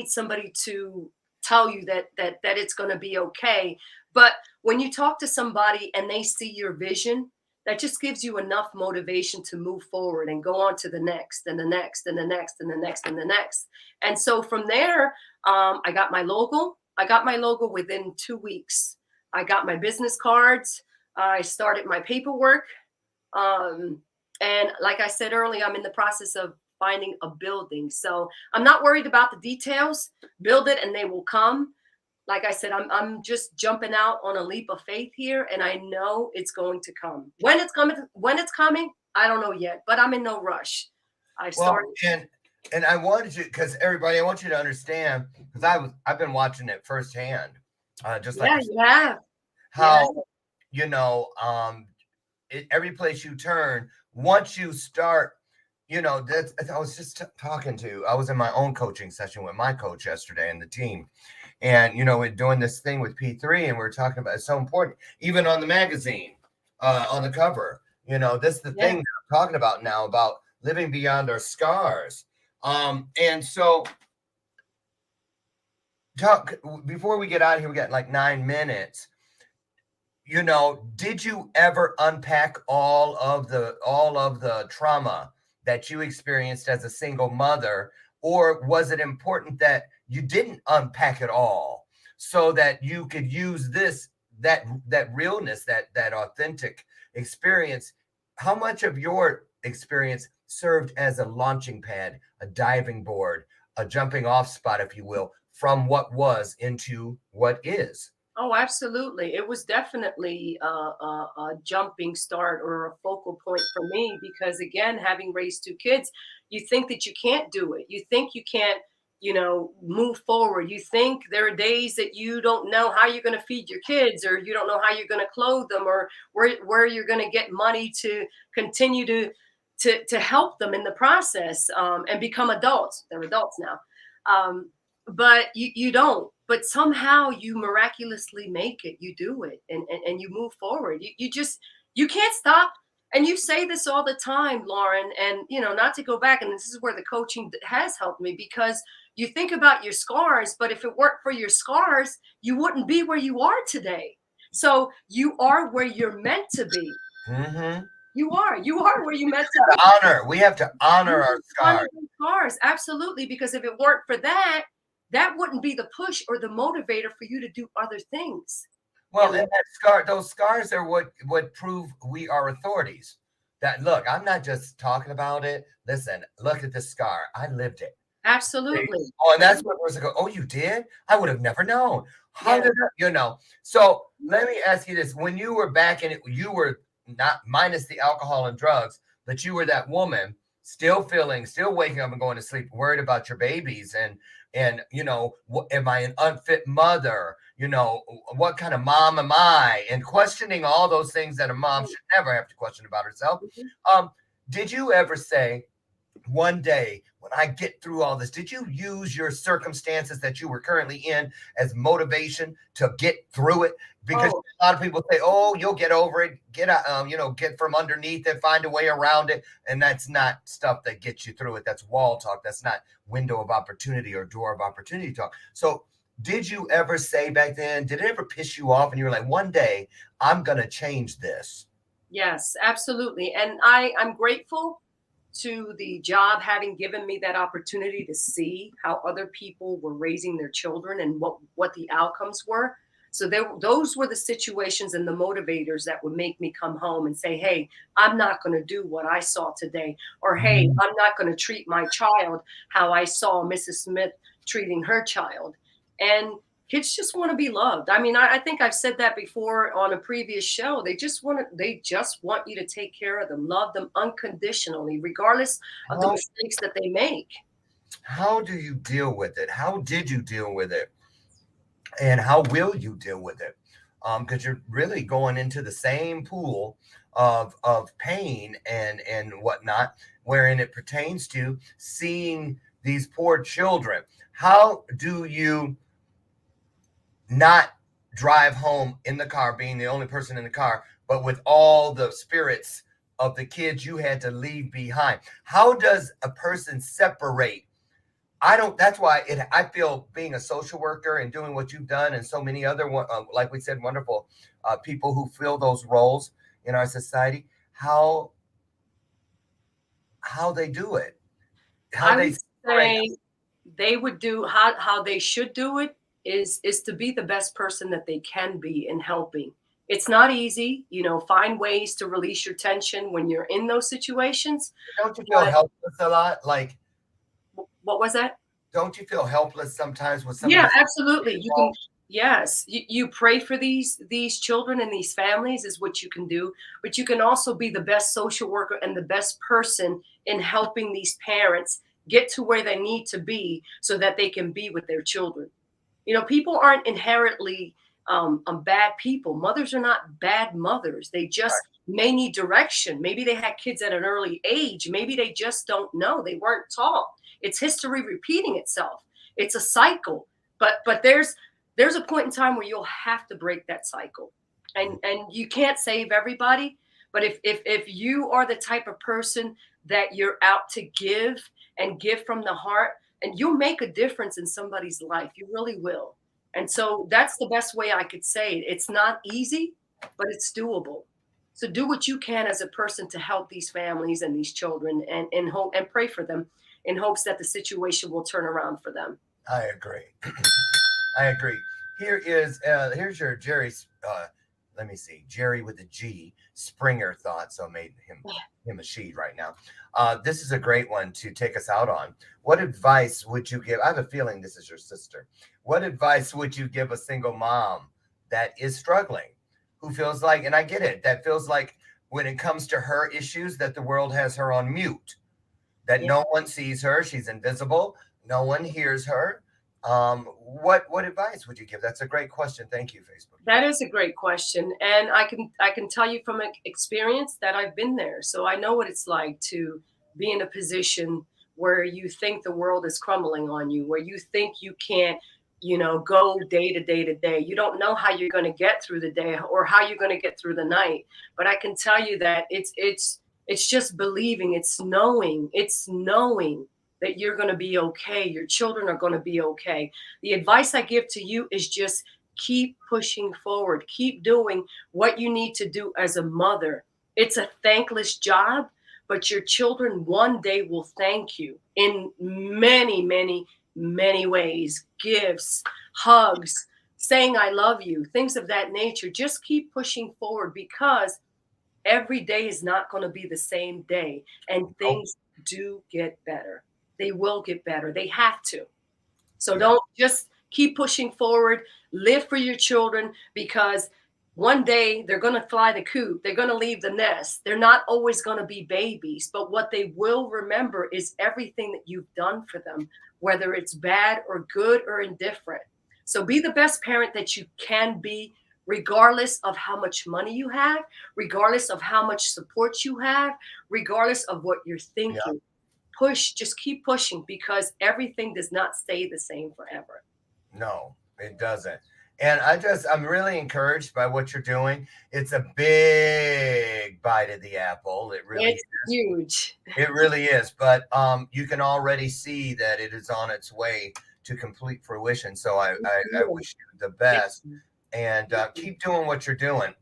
somebody to tell you that it's going to be okay. But when you talk to somebody and they see your vision, that just gives you enough motivation to move forward and go on to the next and the next and the next and the next and the next. And so from there, I got my logo. I got my logo within 2 weeks. I got my business cards. I started my paperwork. And like I said earlier, I'm in the process of finding a building. So I'm not worried about the details. Build it and they will come. Like I said, I'm just jumping out on a leap of faith here, and I know it's going to come. When it's coming, I don't know yet, but I'm in no rush. Well, and I wanted to, because everybody, I want you to understand, because I've been watching it firsthand, just like you have how every place you turn, once you start, that's I was just I was in my own coaching session with my coach yesterday and the team. And, we're doing this thing with P3 and we're talking about, it's so important, even on the magazine, on the cover, this is the thing that I'm talking about now, about living beyond our scars. And so before we get out of here, we got like 9 minutes. Did you ever unpack all of the trauma that you experienced as a single mother, or was it important that you didn't unpack it all so that you could use that realness, that authentic experience? How much of your experience served as a launching pad, a diving board, a jumping off spot, if you will, from what was into what is? Oh, absolutely. It was definitely a jumping start or a focal point for me because, again, having raised 2 kids, you think that you can't do it. You think you can't, move forward. You think there are days that you don't know how you're going to feed your kids, or you don't know how you're going to clothe them, or where you're going to get money to continue to help them in the process and become adults. They're adults now. But you don't. But somehow you miraculously make it. You do it and you move forward. You can't stop. And you say this all the time, Lauren, and not to go back, and this is where the coaching has helped me, because you think about your scars, but if it weren't for your scars, you wouldn't be where you are today. So you are where you're meant to be. Mm-hmm. You are where you meant to be. Honor. We have to honor our scars. Scars, absolutely, because if it weren't for that, that wouldn't be the push or the motivator for you to do other things. Well, and those scars are what prove we are authorities. That, look, I'm not just talking about it. Listen, look at this scar. I lived it. Absolutely. Oh, and that's what was go. Oh, you did? I would have never known. How did I, So let me ask you this: when you were back in it, you were not, minus the alcohol and drugs, but you were that woman still waking up and going to sleep, worried about your babies, and am I an unfit mother? What kind of mom am I? And questioning all those things that a mom should never have to question about herself. Did you ever say, one day when I get through all this, did you use your circumstances that you were currently in as motivation to get through it? Because a lot of people say, oh, you'll get over it, get from underneath it, find a way around it. And that's not stuff that gets you through it. That's wall talk. That's not window of opportunity or door of opportunity talk. So did you ever say back then, did it ever piss you off and you were like, one day I'm going to change this? Yes, absolutely. And I'm grateful to the job having given me that opportunity to see how other people were raising their children and what the outcomes were. So those were the situations and the motivators that would make me come home and say, hey, I'm not going to do what I saw today. Or, hey, I'm not going to treat my child how I saw Mrs. Smith treating her child. And kids just want to be loved. I mean, I think I've said that before on a previous show. They just want you to take care of them, love them unconditionally, regardless of the mistakes that they make. How do you deal with it? How did you deal with it? And how will you deal with it? Because you're really going into the same pool of pain and whatnot, wherein it pertains to seeing these poor children. How do you not drive home in the car, being the only person in the car, but with all the spirits of the kids you had to leave behind? How does a person separate? That's why I feel, being a social worker and doing what you've done, and so many other, like we said, wonderful people who fill those roles in our society, how they do it. They would do how they should do it is to be the best person that they can be in helping. It's not easy, find ways to release your tension when you're in those situations. Don't you feel helpless a lot? Like, What was that? don't you feel helpless sometimes with some of Yeah, these absolutely. You can, people? yes, you pray for these children and these families is what you can do, but you can also be the best social worker and the best person in helping these parents get to where they need to be so that they can be with their children. People aren't inherently bad people. Mothers are not bad mothers. They just may need direction. Maybe they had kids at an early age. Maybe they just don't know. They weren't taught. It's history repeating itself. It's a cycle. But there's a point in time where you'll have to break that cycle. And you can't save everybody. But if you are the type of person that you're out to give and give from the heart, and you'll make a difference in somebody's life. You really will. And so that's the best way I could say it. It's not easy, but it's doable. So do what you can as a person to help these families and these children and hope and pray for them in hopes that the situation will turn around for them. I agree. I agree. Here's your Jerry's let me see, Jerry with a G, Springer thoughts. So I made him a she right now. This is a great one to take us out on. What advice would you give? I have a feeling this is your sister. What advice would you give a single mom that is struggling, who feels like, and I get it, that feels like when it comes to her issues that the world has her on mute, that no one sees her, she's invisible, no one hears her. What advice would you give? That's a great question. Thank you, Facebook. That is a great question. And I can tell you from experience that I've been there. So I know what it's like to be in a position where you think the world is crumbling on you, where you think you can't, go day to day to day. You don't know how you're going to get through the day or how you're going to get through the night. But I can tell you that it's just believing, it's knowing that you're going to be okay. Your children are going to be okay. The advice I give to you is just keep pushing forward. Keep doing what you need to do as a mother. It's a thankless job, but your children one day will thank you in many, many, many ways. Gifts, hugs, saying I love you, things of that nature. Just keep pushing forward because every day is not going to be the same day, and things do get better. They will get better. They have to. So don't just keep pushing forward. Live for your children because one day they're going to fly the coop. They're going to leave the nest. They're not always going to be babies, but what they will remember is everything that you've done for them, whether it's bad or good or indifferent. So be the best parent that you can be, regardless of how much money you have, regardless of how much support you have, regardless of what you're thinking. Yeah. Just keep pushing because everything does not stay the same forever. No, it doesn't. And I'm really encouraged by what you're doing. It's a big bite of the apple. It really is. Huge. It really is. But you can already see that it is on its way to complete fruition. So I wish you the best. And keep doing what you're doing,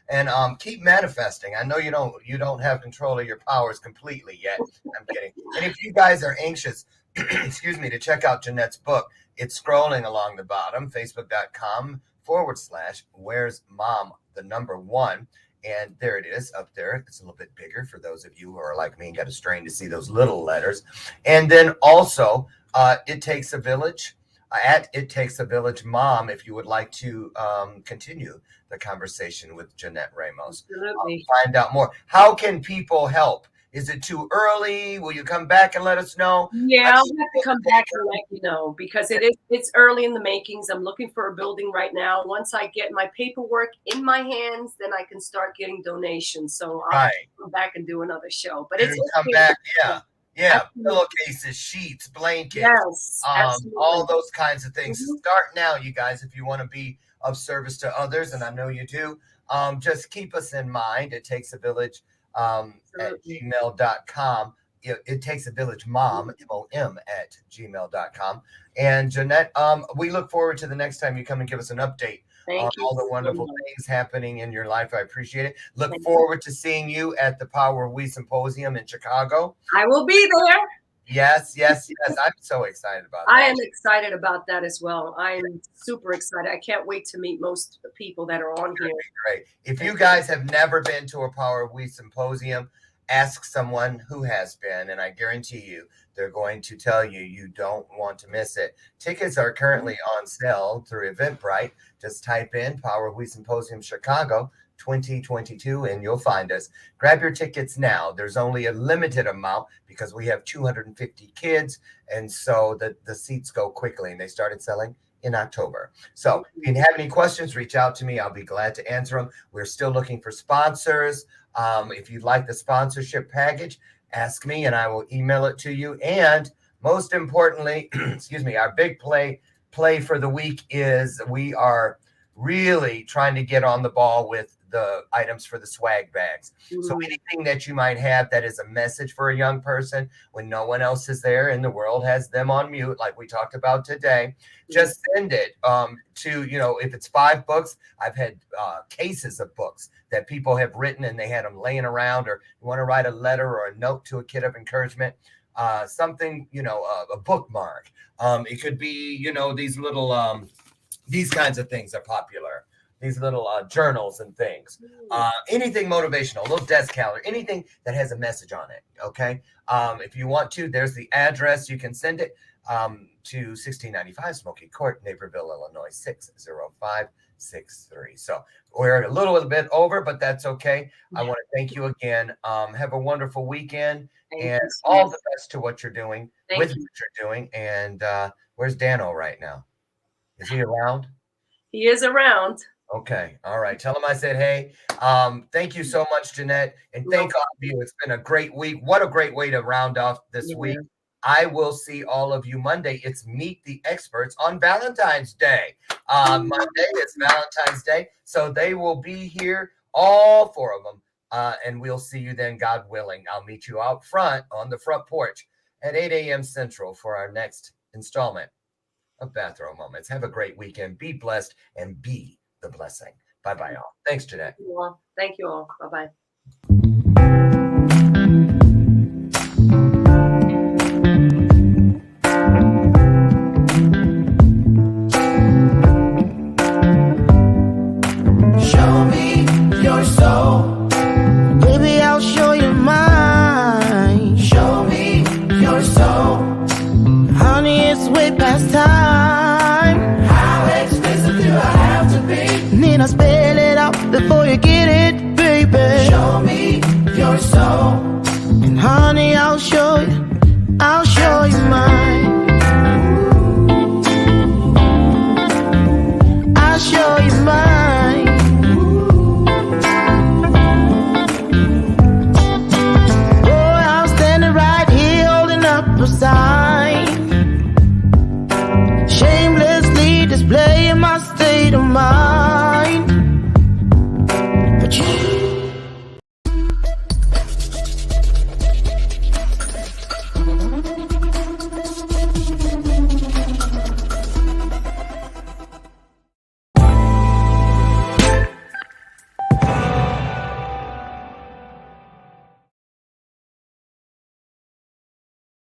and keep manifesting. I know you don't have control of your powers completely yet. I'm kidding. And if you guys are anxious, excuse me, to check out Jannette's book, it's scrolling along the bottom, facebook.com/where's mom, the number 1. And there it is up there. It's a little bit bigger for those of you who are like me and got a strain to see those little letters. And then also, It Takes a Village. At It Takes a Village Mom, if you would like to continue the conversation with Jannette Ramos. Find out more. How can people help? Is it too early? Will you come back and let us know? Yeah, I'll have to come back and let you know because it's early in the makings. I'm looking for a building right now. Once I get my paperwork in my hands, then I can start getting donations. So I'll come back and do another show. But it's come back, yeah, pillowcases, sheets, blankets, all those kinds of things. Start now, you guys, if you want to be of service to others, and I know you do. Just keep us in mind. It Takes a Village at gmail.com. It Takes a Village Mom, MOM, at gmail.com. And Jannette, we look forward to the next time you come and give us an update on all the wonderful things happening in your life. I appreciate it. Look forward to seeing you at the Power of We Symposium in Chicago. I will be there. Yes. I'm so excited about that. I am excited about that as well. I am super excited. I can't wait to meet most of the people that are on here. Great. If you guys have never been to a Power of We symposium, ask someone who has been, and I guarantee you they're going to tell you you don't want to miss it. Tickets are currently on sale through Eventbrite. Just type in Power of We Symposium Chicago 2022 and you'll find us. Grab your tickets now. There's only a limited amount because we have 250 kids, and so the seats go quickly, and they started selling in October. So if you have any questions, reach out to me. I'll be glad to answer them. We're still looking for sponsors. If you'd like the sponsorship package, ask me and I will email it to you. And most importantly, excuse me, our big play for the week is we are really trying to get on the ball with the items for the swag bags. So anything that you might have that is a message for a young person when no one else is there and the world has them on mute, like we talked about today, just send it to, if it's 5 books, I've had cases of books that people have written and they had them laying around, or you want to write a letter or a note to a kid of encouragement, something, a bookmark. It could be, these little, these kinds of things are popular. These little journals and things, anything motivational, a little desk calendar, anything that has a message on it. Okay. If you want to, there's the address. You can send it to 1695 Smoky Court, Naperville, Illinois, 60563. So we're a little bit over, but that's okay. I want to thank you again. Have a wonderful weekend and all the best to what you're doing what you're doing. And where's Dano right now? Is he around? He is around. Okay. All right. Tell him I said, hey, thank you so much, Jannette. And thank all of you. It's been a great week. What a great way to round off this week. I will see all of you Monday. It's Meet the Experts on Valentine's Day. Monday is Valentine's Day. So they will be here, all 4 of them. And we'll see you then, God willing. I'll meet you out front on the front porch at 8 a.m. Central for our next installment of Bathrobe Moments. Have a great weekend. Be blessed and be the blessing. Bye-bye, all. Thanks, Jannette. Thank you all. Bye-bye. Show me your soul. Baby, I'll show you mine. Show me your soul. Honey, it's way past time. How expensive do I have to be? Need I spell it out before you get it, baby? Show me your soul. And honey, I'll show you mine.